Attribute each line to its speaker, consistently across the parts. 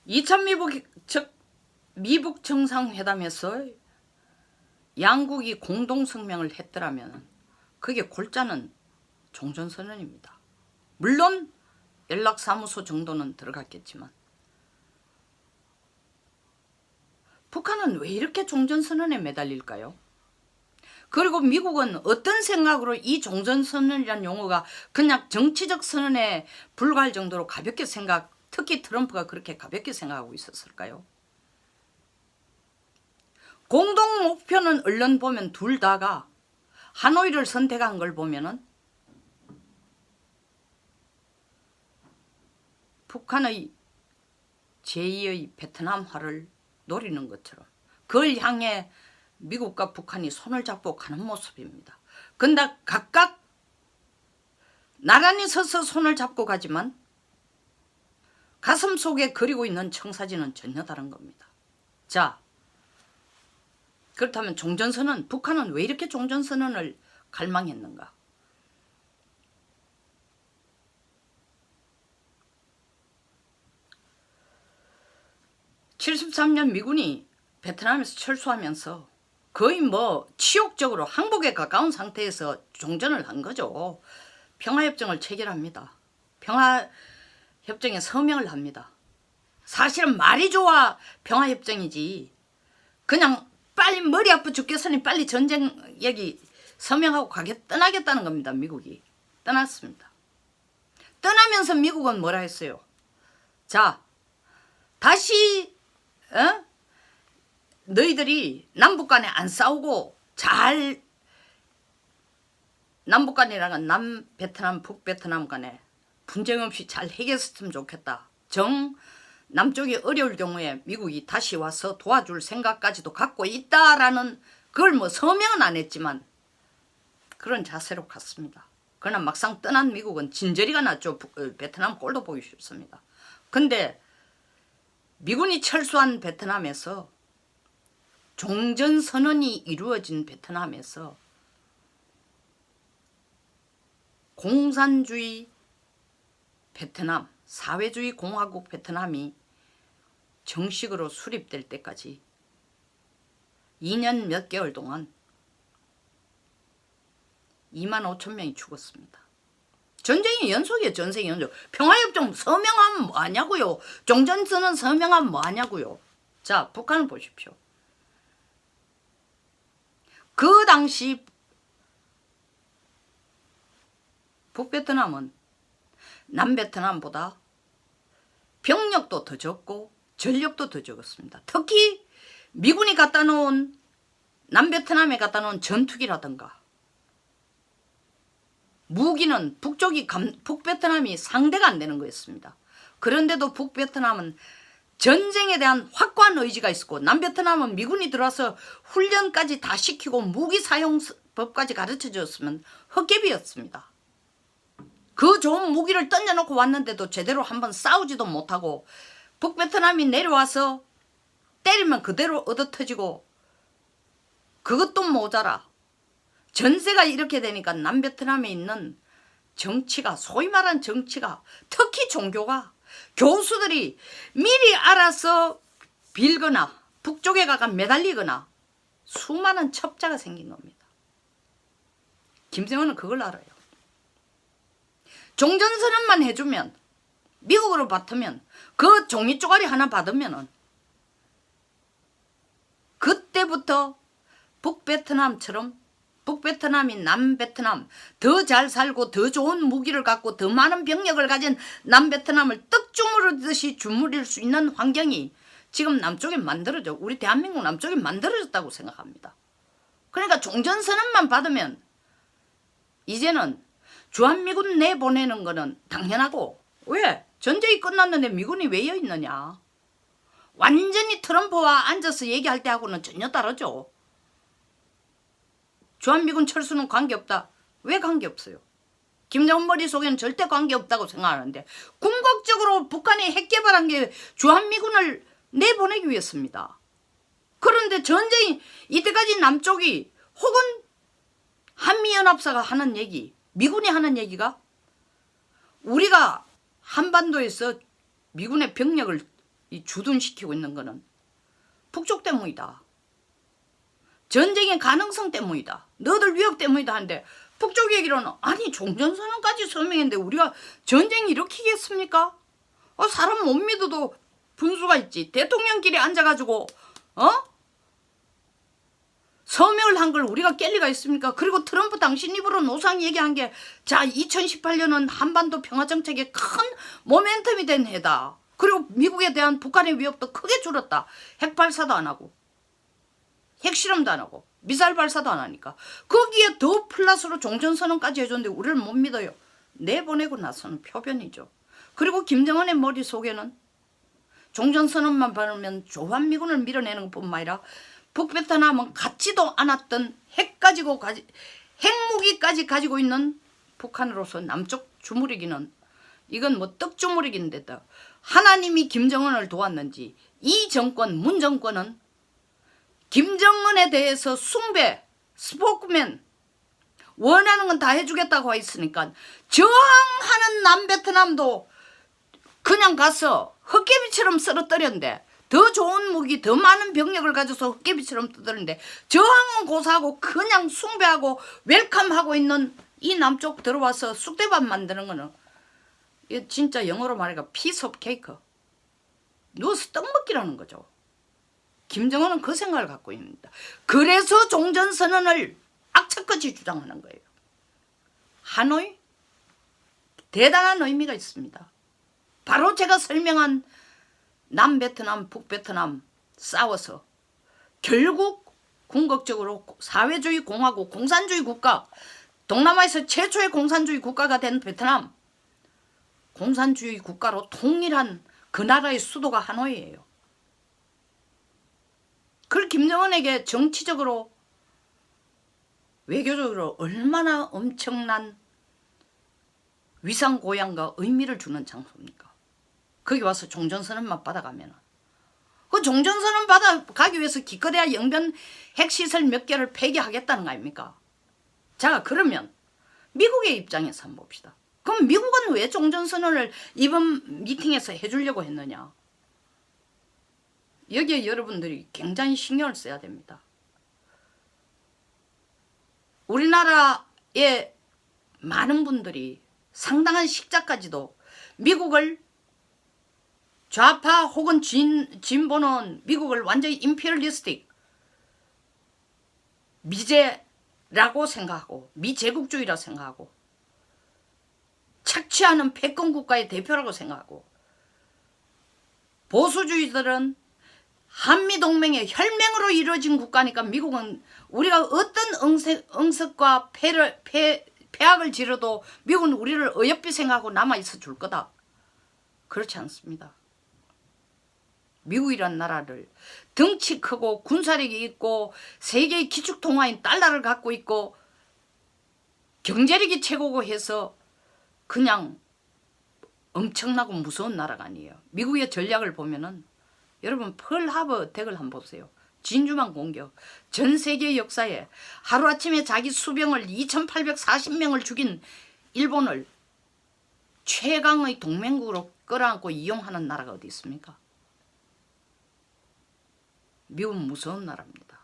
Speaker 1: 2차 미북 정상회담에서 양국이 공동성명을 했더라면 그게 골자는 종전선언입니다. 물론 연락사무소 정도는 들어갔겠지만 북한은 왜 이렇게 종전선언에 매달릴까요? 그리고 미국은 어떤 생각으로 이 종전선언이라는 용어가 그냥 정치적 선언에 불과할 정도로 가볍게 특히 트럼프가 그렇게 가볍게 생각하고 있었을까요? 공동 목표는 얼른 보면 둘 다가 하노이를 선택한 걸 보면은 북한의 제2의 베트남화를 노리는 것처럼 그걸 향해 미국과 북한이 손을 잡고 가는 모습입니다. 근데 각각 나란히 서서 손을 잡고 가지만 가슴 속에 그리고 있는 청사진은 전혀 다른 겁니다. 자, 그렇다면 종전선언, 북한은 왜 이렇게 종전선언을 갈망했는가? (73년) 미군이 베트남에서 철수하면서 거의 치욕적으로 항복에 가까운 상태에서 종전을 한 거죠. 평화협정을 체결합니다. 평화협정에 서명을 합니다. 사실은 말이 좋아 평화협정이지 그냥 빨리 머리 아파 죽겠으니 빨리 전쟁 얘기 서명하고 떠나겠다는 겁니다. 미국이 떠났습니다. 떠나면서 미국은 뭐라 했어요? 자, 다시 너희들이 남북 간에 안 싸우고 잘 남북 간이라는 남베트남 북베트남 간에 분쟁 없이 잘 해결했으면 좋겠다. 남쪽이 어려울 경우에 미국이 다시 와서 도와줄 생각까지도 갖고 있다라는 그걸 서명은 안 했지만 그런 자세로 갔습니다. 그러나 막상 떠난 미국은 진저리가 났죠. 베트남 꼴도 보기 싫습니다. 근데 미군이 철수한 베트남에서 종전선언이 이루어진 베트남에서 공산주의 베트남, 사회주의 공화국 베트남이 정식으로 수립될 때까지 2년 몇 개월 동안 2만 5천 명이 죽었습니다. 전쟁이 연속이에요. 전쟁이 연속. 평화협정 서명하면 뭐하냐고요. 종전선언 서명하면 뭐하냐고요. 자, 북한을 보십시오. 그 당시 북베트남은 남베트남보다 병력도 더 적고 전력도 더 적었습니다. 특히 미군이 갖다 놓은 남베트남에 갖다 놓은 전투기라든가 무기는 북베트남이 상대가 안 되는 거였습니다. 그런데도 북베트남은 전쟁에 대한 확고한 의지가 있었고 남베트남은 미군이 들어와서 훈련까지 다 시키고 무기 사용법까지 가르쳐줬으면 헛개비였습니다. 그 좋은 무기를 던져놓고 왔는데도 제대로 한번 싸우지도 못하고 북베트남이 내려와서 때리면 그대로 얻어터지고 그것도 모자라 전세가 이렇게 되니까 남베트남에 있는 정치가 소위 말하는 정치가 특히 종교가 교수들이 미리 알아서 빌거나 북쪽에 가가 매달리거나 수많은 첩자가 생긴 겁니다. 김정은은 그걸 알아요. 종전선언만 해주면 미국으로 받으면 그 종이 쪼가리 하나 받으면은 그때부터 북베트남처럼 북베트남이 남베트남 더 잘 살고 더 좋은 무기를 갖고 더 많은 병력을 가진 남베트남을 떡 주무르듯이 주무릴 수 있는 환경이 지금 남쪽에 만들어져 우리 대한민국 남쪽에 만들어졌다고 생각합니다. 그러니까 종전선언만 받으면 이제는 주한미군 내보내는 거는 당연하고 왜? 전쟁이 끝났는데 미군이 왜 있느냐? 완전히 트럼프와 앉아서 얘기할 때하고는 전혀 다르죠. 주한미군 철수는 관계없다. 왜 관계없어요? 김정은 머릿속에는 절대 관계없다고 생각하는데 궁극적으로 북한이 핵 개발한 게 주한미군을 내보내기 위해서입니다. 그런데 전쟁이 이때까지 남쪽이 혹은 한미연합사가 하는 얘기 미군이 하는 얘기가 우리가 한반도에서 미군의 병력을 이 주둔시키고 있는 거는 북쪽 때문이다. 전쟁의 가능성 때문이다. 너들 위협 때문이다 하는데 북쪽 얘기로는 아니 종전선언까지 서명했는데 우리가 전쟁 일으키겠습니까? 사람 못 믿어도 분수가 있지. 대통령끼리 앉아가지고 서명을 한 걸 우리가 깰 리가 있습니까? 그리고 트럼프 당신 입으로 노상 얘기한 게 자 2018년은 한반도 평화정책의 큰 모멘텀이 된 해다. 그리고 미국에 대한 북한의 위협도 크게 줄었다. 핵 발사도 안 하고 핵실험도 안 하고 미사일 발사도 안 하니까 거기에 더 플러스로 종전선언까지 해줬는데 우리를 못 믿어요. 내보내고 나서는 표변이죠. 그리고 김정은의 머릿속에는 종전선언만 받으면 조한미군을 밀어내는 것뿐만 아니라 북베트남은 갖지도 않았던 핵무기까지 가지고 있는 북한으로서 남쪽 주무르기는 이건 뭐 떡주무르기인데다 하나님이 김정은을 도왔는지 이 정권 문 정권은 김정은에 대해서 숭배 스포크맨 원하는 건 다 해주겠다고 했으니까 저항하는 남베트남도 그냥 가서 헛개비처럼 쓰러뜨렸는데 더 좋은 무기 더 많은 병력을 가져서 헛개비처럼 떠드는데 저항은 고사하고 그냥 숭배하고 웰컴하고 있는 이 남쪽 들어와서 쑥대밥 만드는 거는 진짜 영어로 말하니까 피스 오브 케이크 누워서 떡 먹기라는 거죠. 김정은은 그 생각을 갖고 있습니다. 그래서 종전선언을 악착같이 주장하는 거예요. 하노이 대단한 의미가 있습니다. 바로 제가 설명한 남베트남 북베트남 싸워서 결국 궁극적으로 사회주의 공화국 공산주의 국가 동남아에서 최초의 공산주의 국가가 된 베트남 공산주의 국가로 통일한 그 나라의 수도가 하노이예요. 그걸 김정은에게 정치적으로 외교적으로 얼마나 엄청난 위상고양과 의미를 주는 장소입니까? 거기 와서 종전선언만 받아가면 그 종전선언 받아가기 위해서 기껏해야 영변 핵시설 몇 개를 폐기하겠다는 거 아닙니까? 자 그러면 미국의 입장에서 한번 봅시다. 그럼 미국은 왜 종전선언을 이번 미팅에서 해주려고 했느냐? 여기에 여러분들이 굉장히 신경을 써야 됩니다. 우리나라의 많은 분들이 상당한 식자까지도 미국을 좌파 혹은 진보는 미국을 완전히 임페리얼리스틱 미제라고 생각하고 미제국주의라 생각하고 착취하는 패권 국가의 대표라고 생각하고 보수주의들은 한미동맹의 혈맹으로 이루어진 국가니까 미국은 우리가 어떤 응석과 폐악을 지르도 미국은 우리를 어여삐 생각하고 남아있어 줄 거다. 그렇지 않습니다. 미국이란 나라를 덩치 크고 군사력이 있고 세계의 기축통화인 달러를 갖고 있고 경제력이 최고고 해서 그냥 엄청나고 무서운 나라가 아니에요. 미국의 전략을 보면은 여러분 펄하버 덱을 한번 보세요. 진주만 공격. 전 세계 역사에 하루아침에 자기 수병을 2840명을 죽인 일본을 최강의 동맹국으로 끌어안고 이용하는 나라가 어디 있습니까? 미국은 무서운 나라입니다.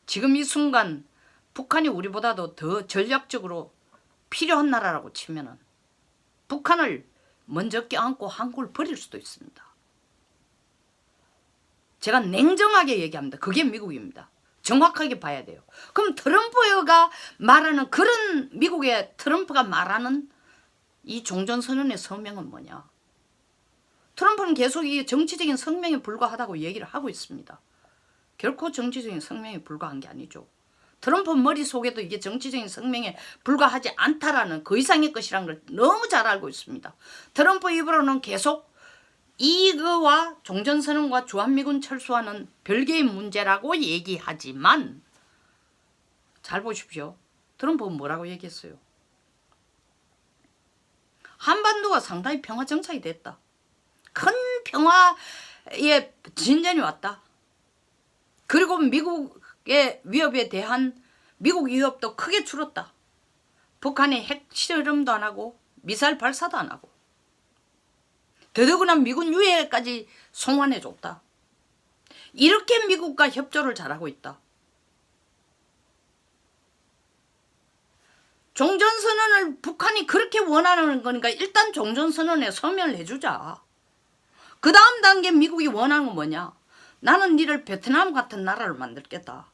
Speaker 1: 지금 이 순간 북한이 우리보다도 더 전략적으로 필요한 나라라고 치면은 북한을 먼저 껴안고 한국을 버릴 수도 있습니다. 제가 냉정하게 얘기합니다. 그게 미국입니다. 정확하게 봐야 돼요. 그럼 트럼프가 말하는 그런 미국의 트럼프가 말하는 이 종전선언의 성명은 뭐냐? 트럼프는 계속 이 정치적인 성명에 불과하다고 얘기를 하고 있습니다. 결코 정치적인 성명에 불과한 게 아니죠. 트럼프 머릿속에도 이게 정치적인 성명에 불과하지 않다라는 그 이상의 것이라는 걸 너무 잘 알고 있습니다. 트럼프 입으로는 계속 이거와 종전선언과 주한미군 철수하는 별개의 문제라고 얘기하지만 잘 보십시오. 트럼프는 뭐라고 얘기했어요? 한반도가 상당히 평화 정착이 됐다. 큰 평화의 진전이 왔다. 그리고 미국의 위협에 대한 미국 위협도 크게 줄었다. 북한이 핵 실험도 안 하고 미사일 발사도 안 하고 더더구나 미군 유해까지 송환해줬다. 이렇게 미국과 협조를 잘하고 있다. 종전선언을 북한이 그렇게 원하는 거니까 일단 종전선언에 서명을 해주자. 그 다음 단계 미국이 원하는 건 뭐냐? 나는 니를 베트남 같은 나라를 만들겠다.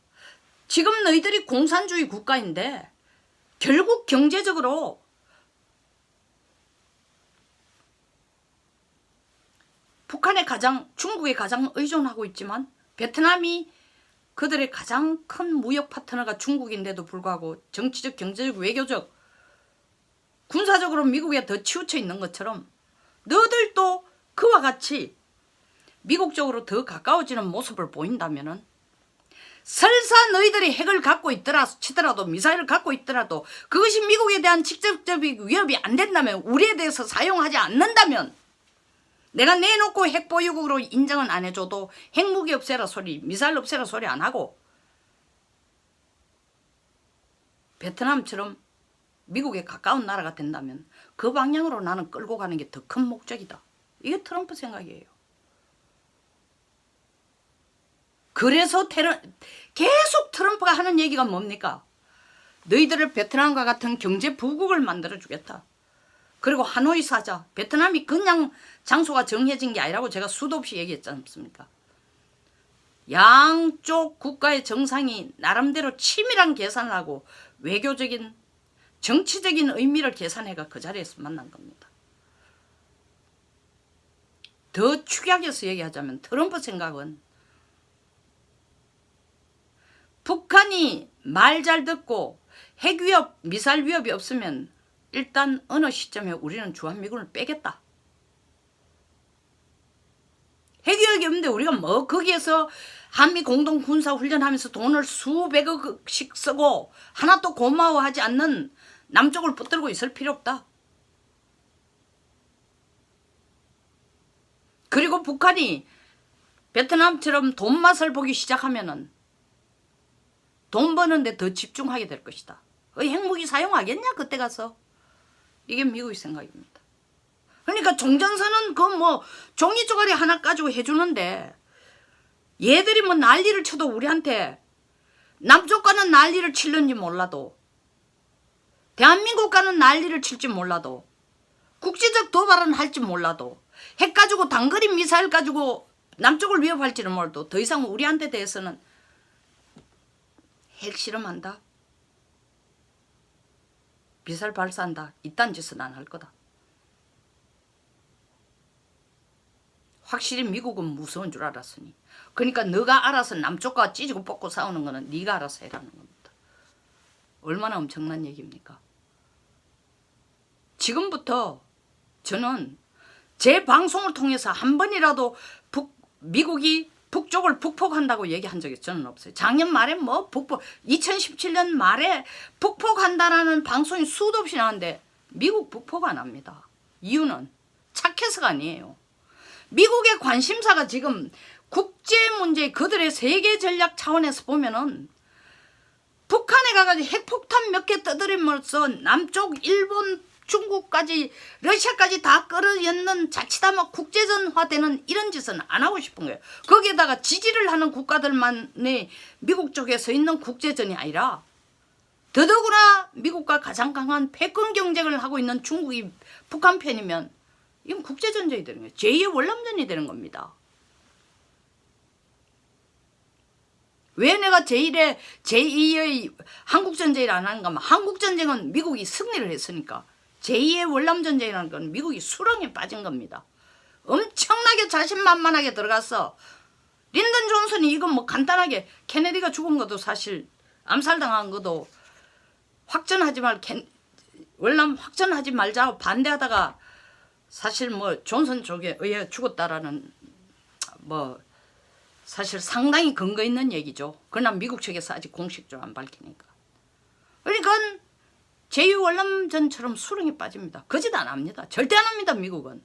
Speaker 1: 지금 너희들이 공산주의 국가인데 결국 경제적으로 중국에 가장 의존하고 있지만 베트남이 그들의 가장 큰 무역 파트너가 중국인데도 불구하고 정치적, 경제적, 외교적, 군사적으로 미국에 더 치우쳐 있는 것처럼 너희들도 그와 같이 미국 쪽으로 더 가까워지는 모습을 보인다면은 설사 너희들이 핵을 갖고 있더라 치더라도 미사일을 갖고 있더라도 그것이 미국에 대한 직접적인 위협이 안 된다면 우리에 대해서 사용하지 않는다면 내가 내놓고 핵 보유국으로 인정은 안 해줘도 핵무기 없애라 소리 미사일 없애라 소리 안 하고 베트남처럼 미국에 가까운 나라가 된다면 그 방향으로 나는 끌고 가는 게 더 큰 목적이다. 이게 트럼프 생각이에요. 그래서 계속 트럼프가 하는 얘기가 뭡니까? 너희들을 베트남과 같은 경제 부국을 만들어주겠다. 그리고 하노이 사자. 베트남이 그냥 장소가 정해진 게 아니라고 제가 수도 없이 얘기했지 않습니까? 양쪽 국가의 정상이 나름대로 치밀한 계산을 하고 외교적인 정치적인 의미를 계산해가 그 자리에서 만난 겁니다. 더 축약해서 얘기하자면 트럼프 생각은 북한이 말 잘 듣고 핵위협, 미사일 위협이 없으면 일단 어느 시점에 우리는 주한미군을 빼겠다. 핵위협이 없는데 우리가 뭐 거기에서 한미 공동 군사 훈련하면서 돈을 수백억씩 쓰고 하나도 고마워하지 않는 남쪽을 붙들고 있을 필요 없다. 그리고 북한이 베트남처럼 돈 맛을 보기 시작하면은 돈 버는데 더 집중하게 될 것이다. 핵무기 사용하겠냐 그때 가서. 이게 미국의 생각입니다. 그러니까 종전선언 그 뭐 종이 쪼가리 하나 가지고 해주는데 얘들이 뭐 난리를 쳐도 우리한테 남쪽과는 난리를 칠는지 몰라도 대한민국과는 난리를 칠지 몰라도 국제적 도발은 할지 몰라도 핵 가지고 단거리 미사일 가지고 남쪽을 위협할지는 몰라도 더 이상 우리한테 대해서는 핵 실험한다. 미사일 발사한다. 이딴 짓은 안 할 거다. 확실히 미국은 무서운 줄 알았으니. 그러니까 너가 알아서 남쪽과 찌지고 뽑고 싸우는 거는 네가 알아서 해라는 겁니다. 얼마나 엄청난 얘기입니까? 지금부터 저는 제 방송을 통해서 한 번이라도 미국이 북쪽을 북폭한다고 얘기한 적이 저는 없어요. 작년 말에 뭐 북폭 2017년 말에 북폭한다라는 방송이 수도 없이 나왔는데 미국 북폭 안 합니다. 이유는 착해서가 아니에요. 미국의 관심사가 지금 국제 문제 그들의 세계 전략 차원에서 보면은 북한에 가가지고 핵폭탄 몇 개 떠들이면서 남쪽 일본 중국까지 러시아까지 다 끌어였는 자칫하면 국제전화되는 이런 짓은 안 하고 싶은 거예요. 거기에다가 지지를 하는 국가들만의 미국 쪽에 서 있는 국제전이 아니라 더더구나 미국과 가장 강한 패권 경쟁을 하고 있는 중국이 북한 편이면 이건 국제전쟁이 되는 거예요. 제2의 월남전이 되는 겁니다. 왜 내가 제2의 한국전쟁을 안 하는가 하면 한국전쟁은 미국이 승리를 했으니까 제2의 월남전쟁이라는 건 미국이 수렁에 빠진 겁니다. 엄청나게 자신만만하게 들어가서 린던 존슨이 이건 뭐 간단하게 케네디가 죽은 것도 사실 암살당한 것도 확전하지 월남 확전하지 말자고 반대하다가 사실 뭐 존슨 쪽에 의해 죽었다라는 뭐 사실 상당히 근거 있는 얘기죠. 그러나 미국 측에서 아직 공식적으로 안 밝히니까. 그러니까 제2월남전처럼 수렁에 빠집니다. 거짓 안 합니다. 절대 안 합니다. 미국은.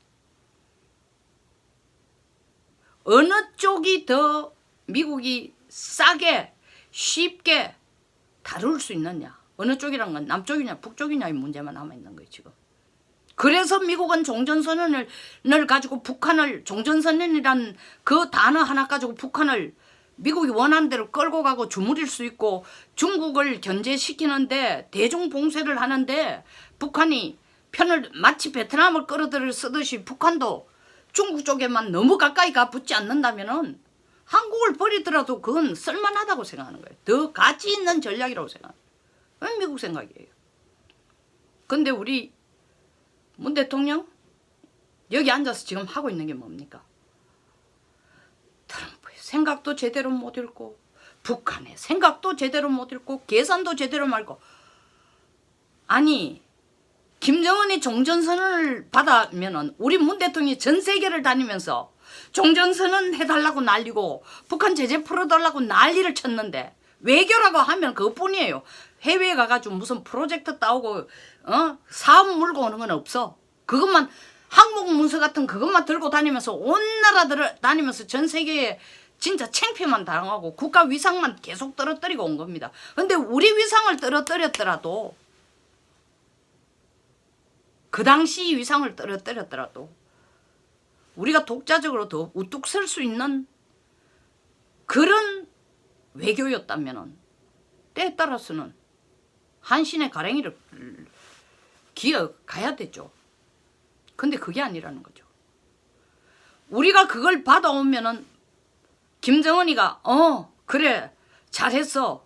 Speaker 1: 어느 쪽이 더 미국이 싸게 쉽게 다룰 수 있느냐. 어느 쪽이란 건 남쪽이냐 북쪽이냐의 문제만 남아있는 거예요. 지금. 그래서 미국은 종전선언을 가지고 북한을, 종전선언이란 그 단어 하나 가지고 북한을 미국이 원하는 대로 끌고 가고 주무릴 수 있고 중국을 견제시키는데 대중봉쇄를 하는데 북한이 편을 마치 베트남을 끌어들여 쓰듯이 북한도 중국 쪽에만 너무 가까이 가 붙지 않는다면은 한국을 버리더라도 그건 쓸만하다고 생각하는 거예요. 더 가치 있는 전략이라고 생각해요. 그건 미국 생각이에요. 근데 우리 문 대통령 여기 앉아서 지금 하고 있는 게 뭡니까? 트럼프의 생각도 제대로 못 읽고 북한의 생각도 제대로 못 읽고 계산도 제대로 말고 아니 김정은이 종전선언을 받으면은 우리 문 대통령이 전 세계를 다니면서 종전선언 해달라고 난리고 북한 제재 풀어달라고 난리를 쳤는데 외교라고 하면 그것뿐이에요. 해외에 가가지고 무슨 프로젝트 따오고 사업 물고 오는 건 없어. 그것만 항목 문서 같은 그것만 들고 다니면서 온 나라 다니면서 전 세계에 진짜 창피만 당하고 국가 위상만 계속 떨어뜨리고 온 겁니다. 근데 우리 위상을 떨어뜨렸더라도 그 당시 위상을 떨어뜨렸더라도 우리가 독자적으로 더 우뚝 설 수 있는 그런 외교였다면 때에 따라서는 한신의 가랭이를 기어가야 되죠. 근데 그게 아니라는 거죠. 우리가 그걸 받아오면은 김정은이가 그래 잘했어.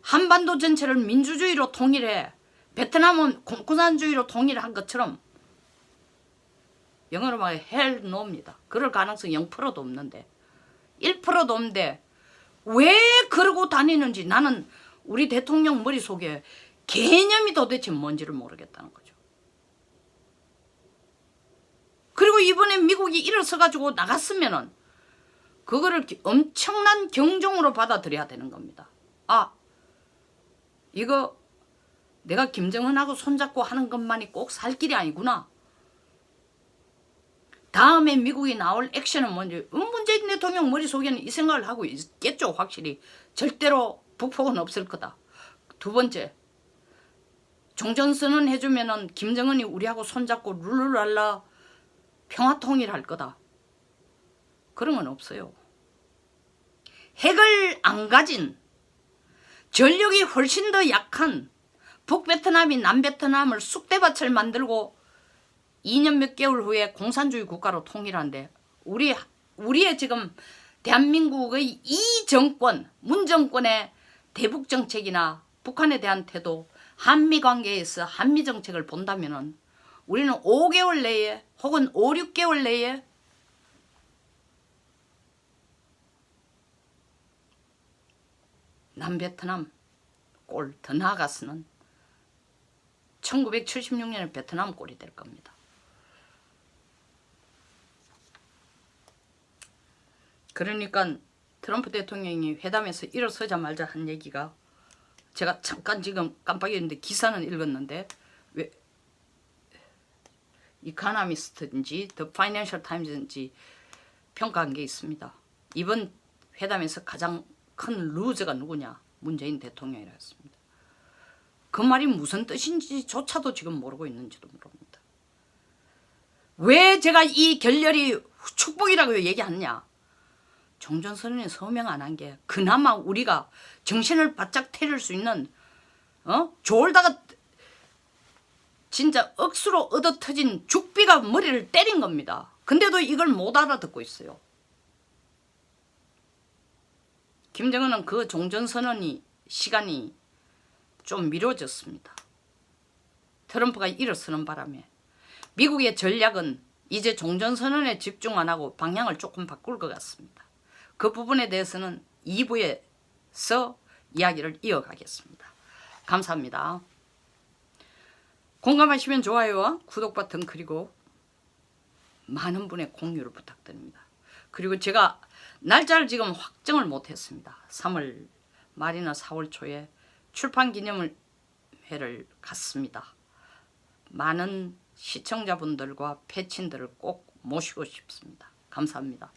Speaker 1: 한반도 전체를 민주주의로 통일해. 베트남은 공산주의로 통일한 것처럼 영어로 말해 hell no입니다. 그럴 가능성이 0%도 없는데 1%도 없는데 왜 그러고 다니는지 나는 우리 대통령 머릿속에 개념이 도대체 뭔지를 모르겠다는 거죠. 그리고 이번에 미국이 일어서가지고 나갔으면은 그거를 엄청난 경종으로 받아들여야 되는 겁니다. 아, 이거 내가 김정은하고 손잡고 하는 것만이 꼭 살 길이 아니구나. 다음에 미국이 나올 액션은 뭔지 문재인 대통령 머릿속에는 이 생각을 하고 있겠죠. 확실히 절대로 북폭은 없을 거다. 두 번째, 종전선언 해주면은 김정은이 우리하고 손잡고 룰루랄라 평화통일할 거다. 그런 건 없어요. 핵을 안 가진 전력이 훨씬 더 약한 북베트남이 남베트남을 쑥대밭을 만들고 2년 몇 개월 후에 공산주의 국가로 통일한데 우리의 지금 대한민국의 이 정권, 문정권의 대북 정책이나 북한에 대한 태도, 한미 관계에서 한미 정책을 본다면은 우리는 5개월 내에 혹은 5, 6개월 내에 남베트남 꼴 더 나아가서는 1976년에 베트남 꼴이 될 겁니다. 그러니까 트럼프 대통령이 회담에서 일어서자마자 한 얘기가 제가 잠깐 지금 깜빡했는데 기사는 읽었는데 왜 이카노미스트인지 더 파이낸셜 타임즈인지 평가한 게 있습니다. 이번 회담에서 가장 큰 루저가 누구냐? 문재인 대통령이라 했습니다. 그 말이 무슨 뜻인지조차도 지금 모르고 있는지도 모릅니다. 왜 제가 이 결렬이 축복이라고 얘기하느냐? 종전선언에 서명 안 한 게 그나마 우리가 정신을 바짝 차릴 수 있는 졸다가 진짜 억수로 얻어터진 죽비가 머리를 때린 겁니다. 근데도 이걸 못 알아듣고 있어요. 김정은은 그 종전선언이 시간이 좀 미뤄졌습니다. 트럼프가 일어서는 바람에 미국의 전략은 이제 종전선언에 집중 안 하고 방향을 조금 바꿀 것 같습니다. 그 부분에 대해서는 2부에서 이야기를 이어가겠습니다. 감사합니다. 공감하시면 좋아요와 구독 버튼 그리고 많은 분의 공유를 부탁드립니다. 그리고 제가 날짜를 지금 확정을 못했습니다. 3월 말이나 4월 초에 출판기념회를 갖습니다. 많은 시청자분들과 패친들을 꼭 모시고 싶습니다. 감사합니다.